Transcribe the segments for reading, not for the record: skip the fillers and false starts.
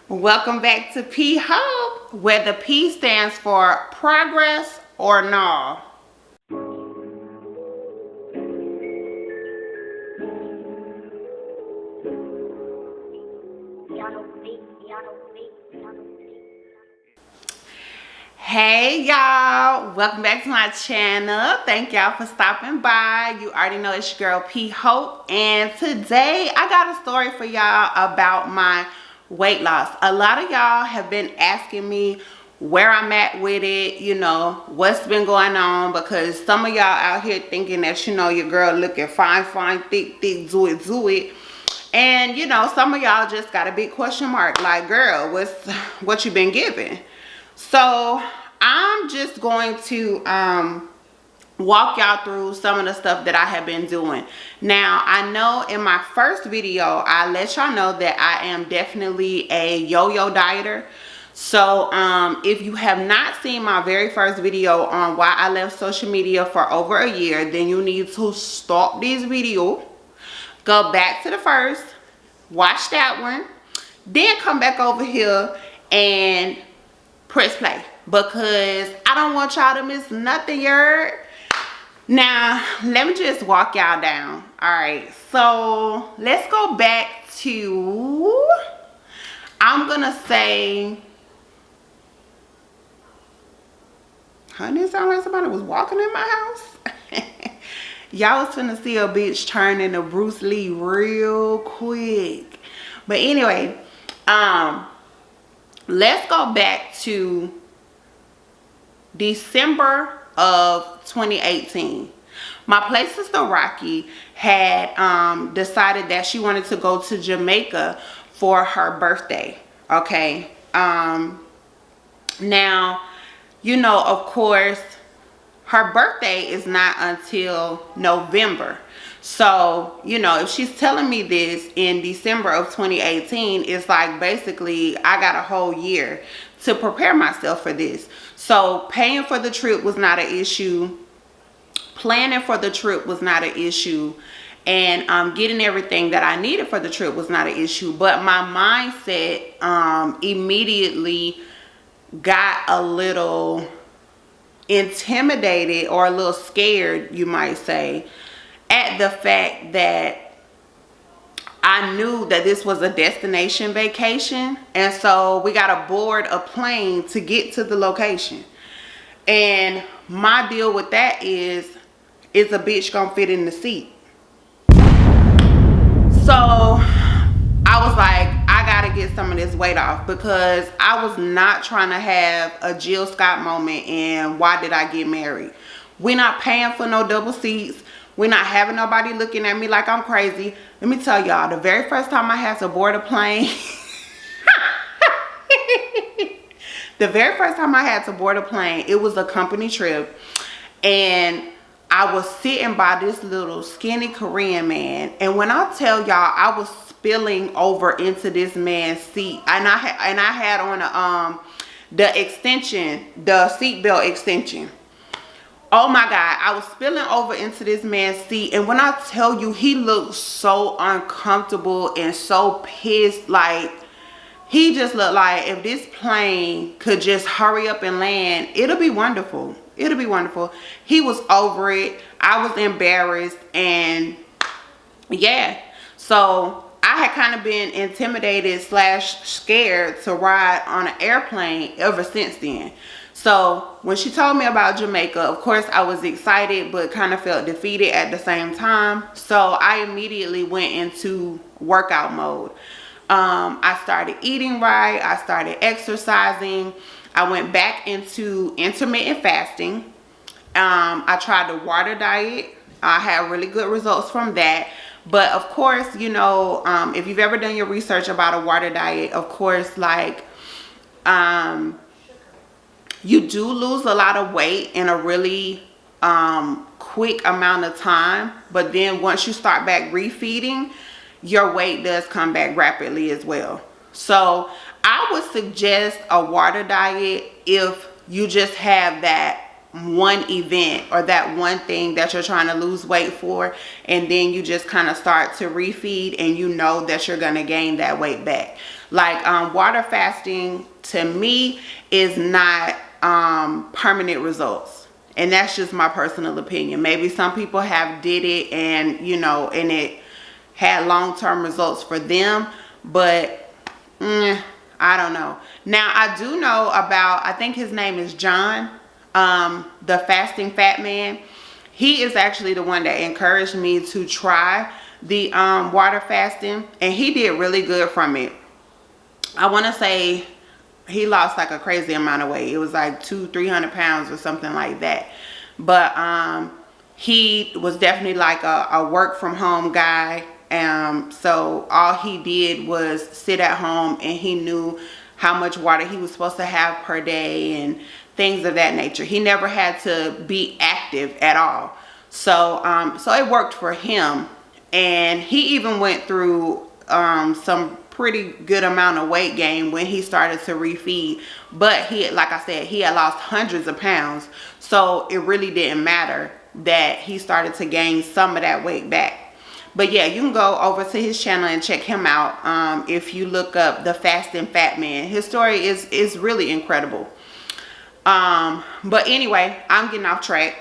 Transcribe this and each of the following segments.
Welcome back to P Hope, where the P stands for progress or no. Hey y'all, welcome back to my channel. Thank y'all for stopping by. You already know it's your girl P Hope, and today I got a story for y'all about my weight loss. A lot of y'all have been asking me where I'm at with it, you know, what's been going on, because some of y'all out here thinking that, you know, your girl looking fine, thick, do it. And you know, some of y'all just got a big question mark, like, girl, what you been giving? So I'm just going to walk y'all through some of the stuff that I have been doing. Now, I know in my first video, I let y'all know that I am definitely a yo-yo dieter. So if you have not seen my very first video on why I left social media for over a year, then you need to stop this video, go back to the first, watch that one, then come back over here and press play, because I don't want y'all to miss nothing. You heard? Now let me just walk y'all down. All right, so let's go back to, I'm gonna say, honey, it sound like somebody was walking in my house. Y'all was finna see a bitch turn into Bruce Lee real quick. But anyway, let's go back to December of 2018. My play sister Rocky had decided that she wanted to go to Jamaica for her birthday. Okay. Now, you know, of course, her birthday is not until November. So, you know, if she's telling me this in December of 2018, it's like basically I got a whole year to prepare myself for this. So paying for the trip was not an issue. Planning for the trip was not an issue. And getting everything that I needed for the trip was not an issue. But my mindset immediately got a little intimidated, or a little scared, you might say, at the fact that I knew that this was a destination vacation, and so we got to board a plane to get to the location. And my deal with that is a bitch gonna fit in the seat? So I was like, I gotta get some of this weight off, because I was not trying to have a Jill Scott moment and why did I get married? We're not paying for no double seats. We're not having nobody looking at me like I'm crazy. Let me tell y'all, the very first time I had to board a plane, the very first time I had to board a plane, it was a company trip. And I was sitting by this little skinny Korean man. And when I tell y'all, I was spilling over into this man's seat. And I had on the extension, the seatbelt extension. Oh my God, I was spilling over into this man's seat. And when I tell you, he looked so uncomfortable and so pissed. Like, he just looked like if this plane could just hurry up and land, it'll be wonderful. It'll be wonderful. He was over it. I was embarrassed. And yeah, so I had kind of been intimidated / scared to ride on an airplane ever since then. So when she told me about Jamaica, of course I was excited, but kind of felt defeated at the same time. So I immediately went into workout mode. I started eating right. I started exercising. I went back into intermittent fasting. I tried the water diet. I had really good results from that. But of course, you know, if you've ever done your research about a water diet, of course, like, you do lose a lot of weight in a really quick amount of time. But then once you start back refeeding, your weight does come back rapidly as well. So I would suggest a water diet if you just have that one event or that one thing that you're trying to lose weight for, and then you just kind of start to refeed and you know that you're going to gain that weight back. Like water fasting to me is not permanent results, and that's just my personal opinion. Maybe some people have did it and and it had long-term results for them, but I don't know. Now I do know about, I think his name is John, the fasting fat man. He is actually the one that encouraged me to try the water fasting, and he did really good from it. I want to say he lost like a crazy amount of weight. It was like 200-300 pounds or something like that. But he was definitely like a work from home guy. So all he did was sit at home, and he knew how much water he was supposed to have per day and things of that nature. He never had to be active at all. So it worked for him. And he even went through some pretty good amount of weight gain when he started to refeed. But like I said, he had lost hundreds of pounds. So it really didn't matter that he started to gain some of that weight back. But yeah, you can go over to his channel and check him out. If you look up the Fasting Fat Man, his story is really incredible. But anyway, I'm getting off track.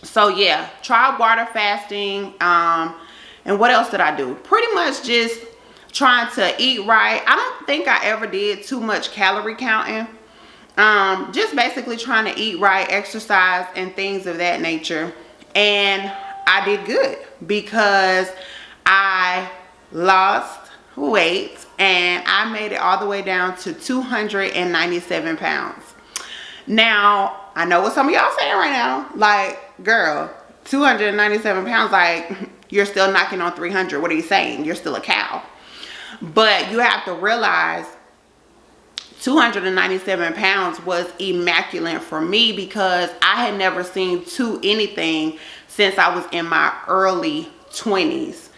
So yeah, try water fasting. And what else did I do? Pretty much just trying to eat right. I don't think I ever did too much calorie counting. Just basically trying to eat right, exercise, and things of that nature. And I did good because I lost weight and I made it all the way down to 297 pounds. Now, I know what some of y'all saying right now. Like, girl, 297 pounds, like, you're still knocking on 300. What are you saying? You're still a cow. But you have to realize 297 pounds was immaculate for me because I had never seen anything since I was in my early 20s.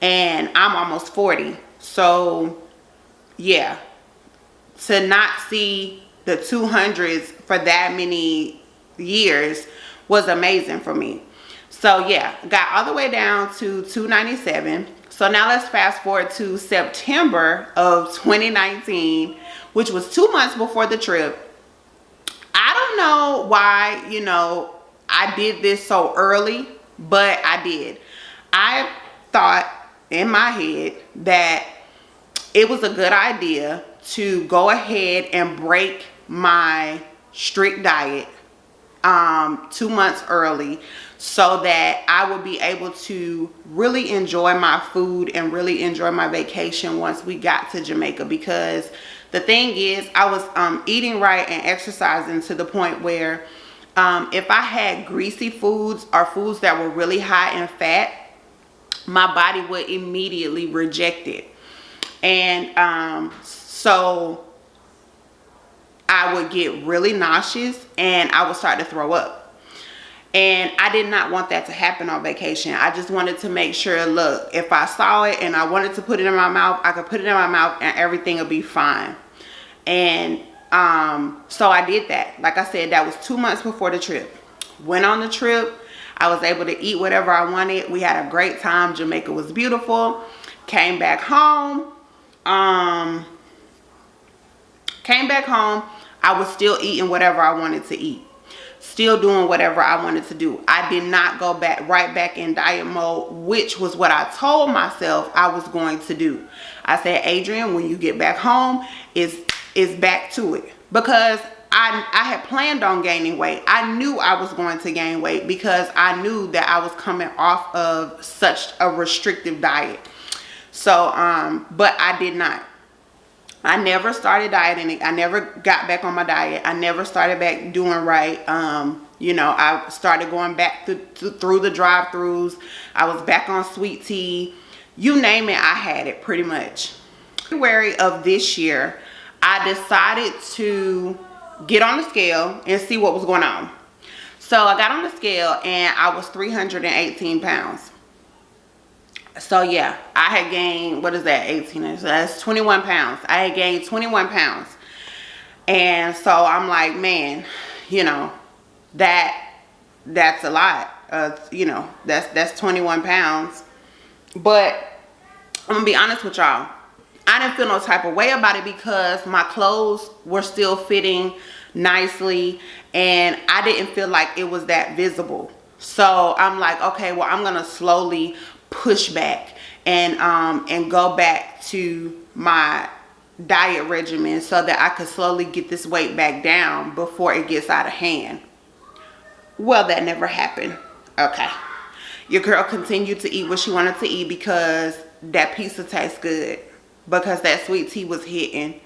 And I'm almost 40. So, yeah. To not see the 200s for that many years was amazing for me. So yeah, got all the way down to 297. So now let's fast forward to September of 2019, which was 2 months before the trip. I don't know why, I did this so early, but I did. I thought in my head that it was a good idea to go ahead and break my strict diet 2 months early so that I would be able to really enjoy my food and really enjoy my vacation once we got to Jamaica. Because the thing is, I was eating right and exercising to the point where if I had greasy foods or foods that were really high in fat, my body would immediately reject it. And so I would get really nauseous and I would start to throw up. And I did not want that to happen on vacation. I just wanted to make sure, look, if I saw it and I wanted to put it in my mouth, I could put it in my mouth and everything would be fine. And so I did that. Like I said, that was 2 months before the trip. Went on the trip. I was able to eat whatever I wanted. We had a great time. Jamaica was beautiful. Came back home. I was still eating whatever I wanted to eat. Still doing whatever I wanted to do. I did not go right back in diet mode, which was what I told myself I was going to do. I said, Adrian, when you get back home, it's back to it. Because I had planned on gaining weight. I knew I was going to gain weight because I knew that I was coming off of such a restrictive diet. So, but I did not. I never started dieting. I never got back on my diet. I never started back doing right. I started going back through the drive-thrus. I was back on sweet tea. You name it, I had it pretty much. February of this year, I decided to get on the scale and see what was going on. So I got on the scale and I was 318 pounds. So yeah, I had gained, what is that, 18, so that's 21 pounds. I had gained 21 pounds. And so I'm like, man, that's a lot. You know, that's 21 pounds. But I'm gonna be honest with y'all, I didn't feel no type of way about it because my clothes were still fitting nicely and I didn't feel like it was that visible. So I'm like, okay, well, I'm gonna slowly push back and go back to my diet regimen so that I could slowly get this weight back down before it gets out of hand. Well, that never happened. Okay. Your girl continued to eat what she wanted to eat because that pizza tastes good, because that sweet tea was hitting,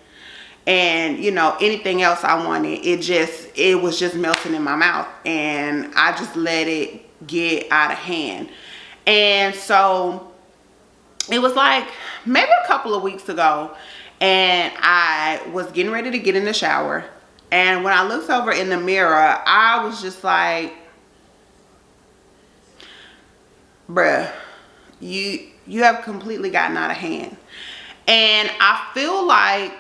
and you know, anything else I wanted, it was just melting in my mouth, and I just let it get out of hand. And so it was like maybe a couple of weeks ago, and I was getting ready to get in the shower, and when I looked over in the mirror, I was just like, bruh, you have completely gotten out of hand. And I feel like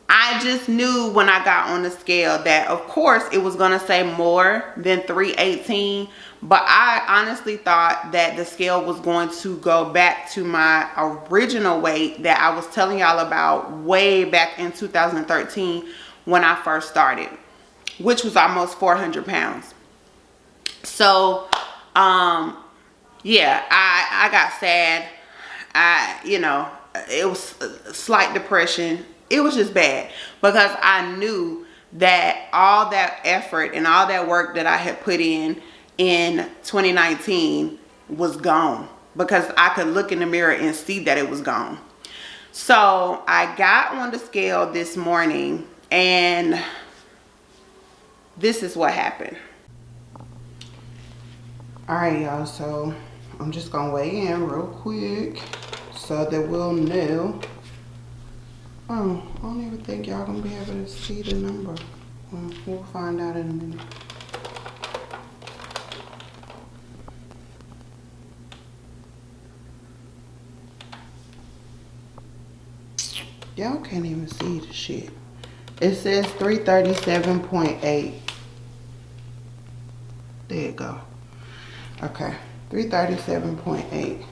I just knew when I got on the scale that of course it was gonna say more than 318, but I honestly thought that the scale was going to go back to my original weight that I was telling y'all about way back in 2013 when I first started, which was almost 400 pounds. So yeah, I got sad. You know, it was a slight depression. It was just bad because I knew that all that effort and all that work that I had put in 2019 was gone, because I could look in the mirror and see that it was gone. So I got on the scale this morning and this is what happened. All right, y'all, so I'm just gonna weigh in real quick so that we'll know. Oh, I don't even think y'all gonna be able to see the number. We'll find out in a minute. Y'all can't even see the shit. It says 337.8. There you go. Okay, 337.8.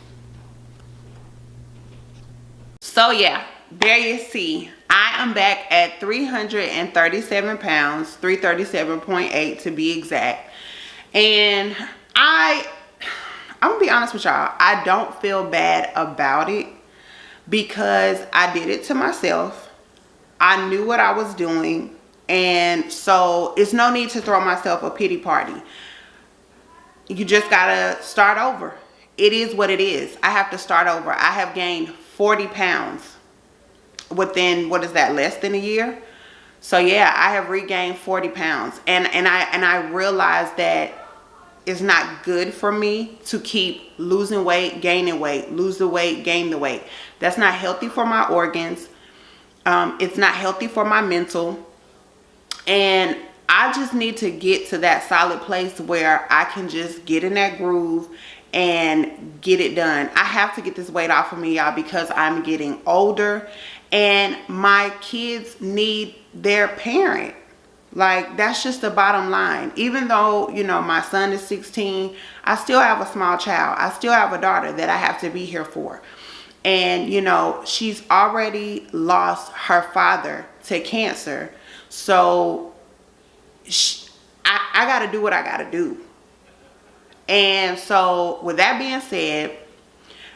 So yeah, there you see, I am back at 337 pounds, 337.8 to be exact. And I'm gonna be honest with y'all, I don't feel bad about it because I did it to myself. I knew what I was doing, and so it's no need to throw myself a pity party. You just gotta start over. It is what it is. I have to start over. I have gained 40 pounds within, what is that, less than a year? So yeah, I have regained 40 pounds. And I realized that it's not good for me to keep losing weight, gaining weight, lose the weight, gain the weight. That's not healthy for my organs. It's not healthy for my mental. And I just need to get to that solid place where I can just get in that groove and get it done. I have to get this weight off of me, y'all, because I'm getting older and my kids need their parent. Like, that's just the bottom line. Even though, you know, my son is 16, I still have a small child. I still have a daughter that I have to be here for. And, you know, she's already lost her father to cancer. So I got to do what I got to do. And so with that being said,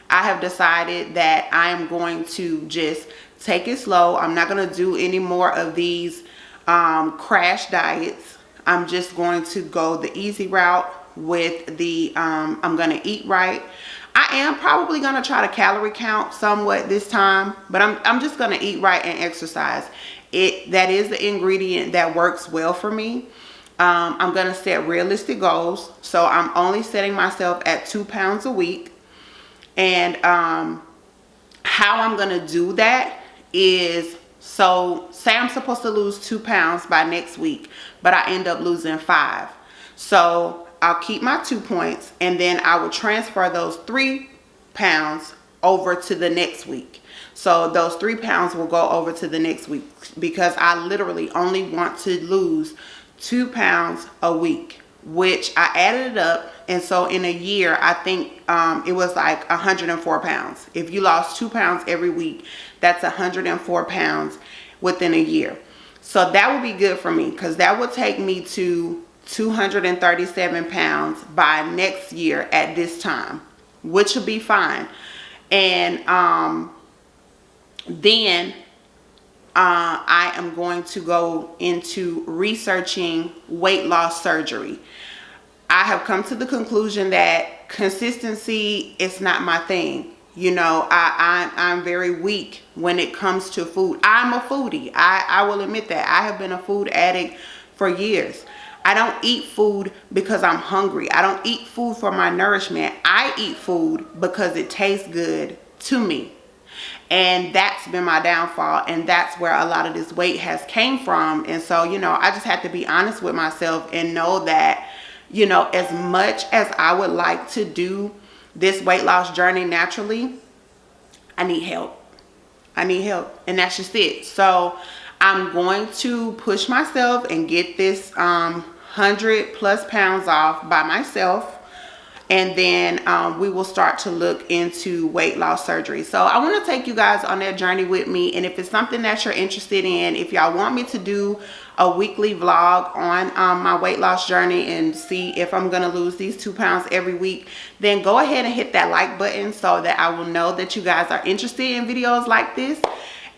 I have decided that I am going to just take it slow. I'm not going to do any more of these crash diets. I'm just going to go the easy route with the I'm going to eat right. I am probably going to try to calorie count somewhat this time, but I'm just going to eat right and exercise. That is the ingredient that works well for me. I'm going to set realistic goals. So I'm only setting myself at 2 pounds a week. And how I'm going to do that is, so say I'm supposed to lose 2 pounds by next week, but I end up losing 5. So I'll keep my 2 points and then I will transfer those 3 pounds over to the next week. So those 3 pounds will go over to the next week because I literally only want to lose 2 pounds a week, which I added it up. And so in a year, I think it was like 104 pounds. If you lost 2 pounds every week, that's 104 pounds within a year. So that would be good for me, because that would take me to 237 pounds by next year at this time, which would be fine. And then I am going to go into researching weight loss surgery. I have come to the conclusion that consistency is not my thing. You know, I'm very weak when it comes to food. I'm a foodie. I will admit that. I have been a food addict for years. I don't eat food because I'm hungry. I don't eat food for my nourishment. I eat food because it tastes good to me. And that's been my downfall. And that's where a lot of this weight has came from. And so, you know, I just have to be honest with myself and know that, you know, as much as I would like to do this weight loss journey naturally, I need help. I need help. And that's just it. So I'm going to push myself and get this 100+ pounds off by myself. And then we will start to look into weight loss surgery. So I want to take you guys on that journey with me. And if it's something that you're interested in, if y'all want me to do a weekly vlog on my weight loss journey and see if I'm going to lose these 2 pounds every week, then go ahead and hit that like button so that I will know that you guys are interested in videos like this.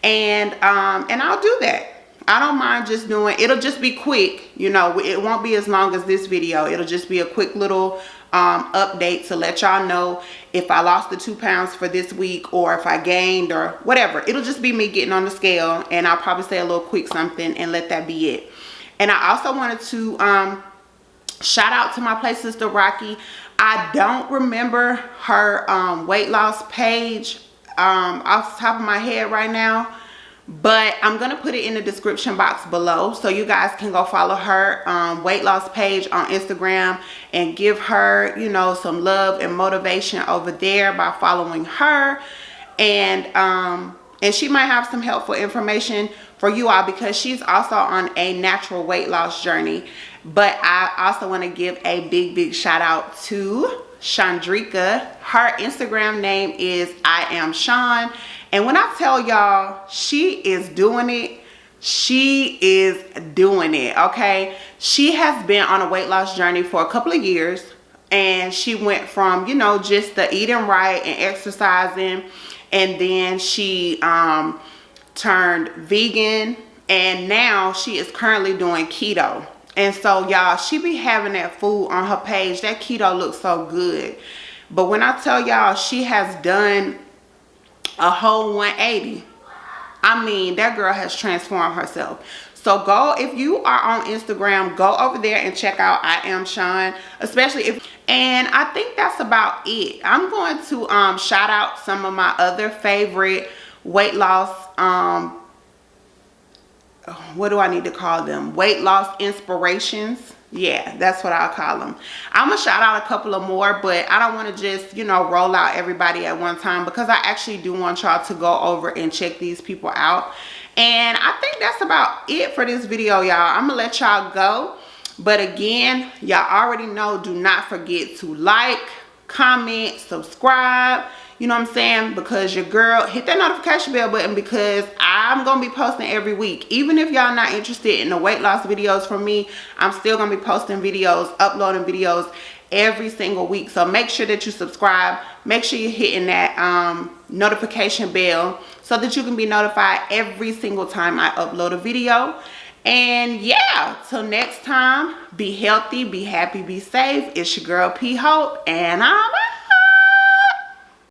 And I'll do that. I don't mind just doing, it'll just be quick, you know, it won't be as long as this video. It'll just be a quick little update to let y'all know if I lost the 2 pounds for this week or if I gained or whatever. It'll just be me getting on the scale, and I'll probably say a little quick something and let that be it. And I also wanted to shout out to my play sister Rocky. I don't remember her weight loss page off the top of my head right now, but I'm going to put it in the description box below so you guys can go follow her weight loss page on Instagram and give her, you know, some love and motivation over there by following her. And she might have some helpful information for you all, because she's also on a natural weight loss journey. But I also want to give a big shout out to Chandrika. Her Instagram name is I am Shun. And when I tell y'all, she is doing it. She is doing it, okay? She has been on a weight loss journey for a couple of years. And she went from, you know, just the eating right and exercising. And then she turned vegan. And now she is currently doing keto. And so, y'all, she be having that food on her page. That keto looks so good. But when I tell y'all, she has done a whole 180. I mean, that girl has transformed herself. So go, if you are on Instagram, go over there and check out I am Shun, especially if, and I think that's about it. I'm going to shout out some of my other favorite weight loss, what do I need to call them? Weight loss inspirations. Yeah, that's what I'll call them. I'm gonna shout out a couple of more, but I don't want to just, you know, roll out everybody at one time, because I actually do want y'all to go over and check these people out. And I think that's about it for this video, y'all. I'm gonna let y'all go. But again, y'all already know, do not forget to like, comment, subscribe. You know what I'm saying? Because your girl, hit that notification bell button, because I'm going to be posting every week. Even if y'all not interested in the weight loss videos from me, I'm still going to be posting videos, uploading videos every single week. So make sure that you subscribe. Make sure you're hitting that notification bell so that you can be notified every single time I upload a video. And yeah, till next time, be healthy, be happy, be safe. It's your girl P Hope, and I'm out.